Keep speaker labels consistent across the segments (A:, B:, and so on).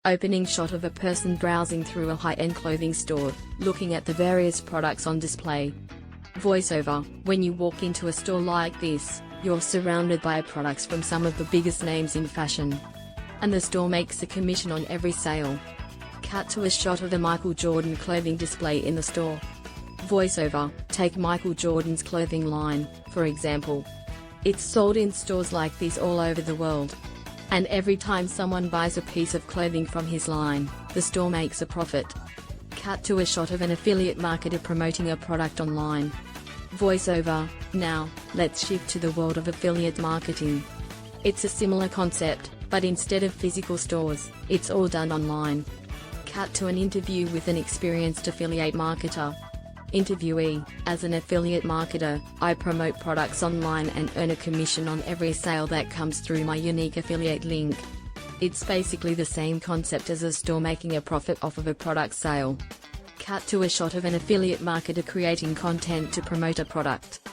A: Opening shot of a person browsing through a high-end clothing store, looking at the various products on display. Voiceover: when you walk into a store like this, you're surrounded by products from some of the biggest names in fashion. And the store makes a commission on every sale. Cut to a shot of a Michael Jordan clothing display in the store. Voiceover: take Michael Jordan's clothing line, for example. It's sold in stores like this all over the world. And every time someone buys a piece of clothing from his line, the store makes a profit. Cut to a shot of an affiliate marketer promoting a product online. Voiceover: now, let's shift to the world of affiliate marketing. It's a similar concept, but instead of physical stores, it's all done online. Cut to an interview with an experienced affiliate marketer. Interviewee: as an affiliate marketer, I promote products online and earn a commission on every sale that comes through my unique affiliate link. It's basically the same concept as a store making a profit off of a product sale. Cut to a shot of an affiliate marketer creating content to promote a product.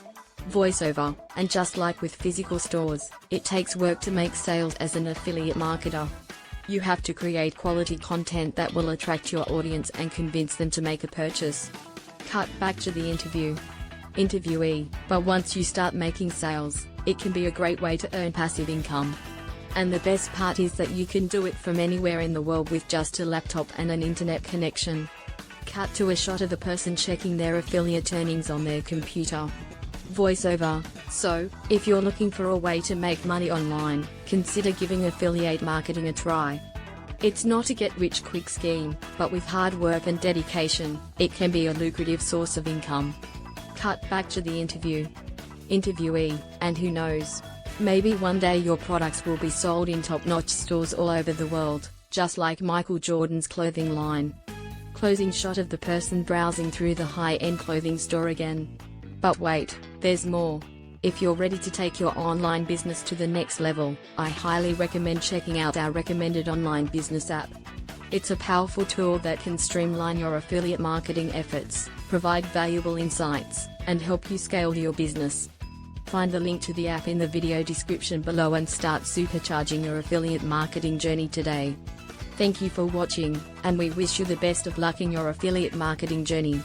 A: Voiceover: and just like with physical stores, it takes work to make sales as an affiliate marketer. You have to create quality content that will attract your audience and convince them to make a purchase. Cut back to the interview. Interviewee: but once you start making sales, it can be a great way to earn passive income. And the best part is that you can do it from anywhere in the world with just a laptop and an internet connection. Cut to a shot of a person checking their affiliate earnings on their computer. Voiceover: so, if you're looking for a way to make money online, consider giving affiliate marketing a try. It's not a get-rich-quick scheme, but with hard work and dedication, it can be a lucrative source of income. Cut back to the interview. Interviewee: and who knows? Maybe one day your products will be sold in top-notch stores all over the world, just like Michael Jordan's clothing line. Closing shot of the person browsing through the high-end clothing store again. But wait, there's more. If you're ready to take your online business to the next level, I highly recommend checking out our recommended online business app. It's a powerful tool that can streamline your affiliate marketing efforts, provide valuable insights, and help you scale your business. Find the link to the app in the video description below and start supercharging your affiliate marketing journey today. Thank you for watching, and we wish you the best of luck in your affiliate marketing journey.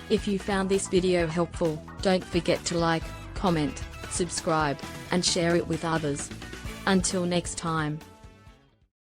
A: If you found this video helpful, don't forget to like, comment, subscribe, and share it with others. Until next time.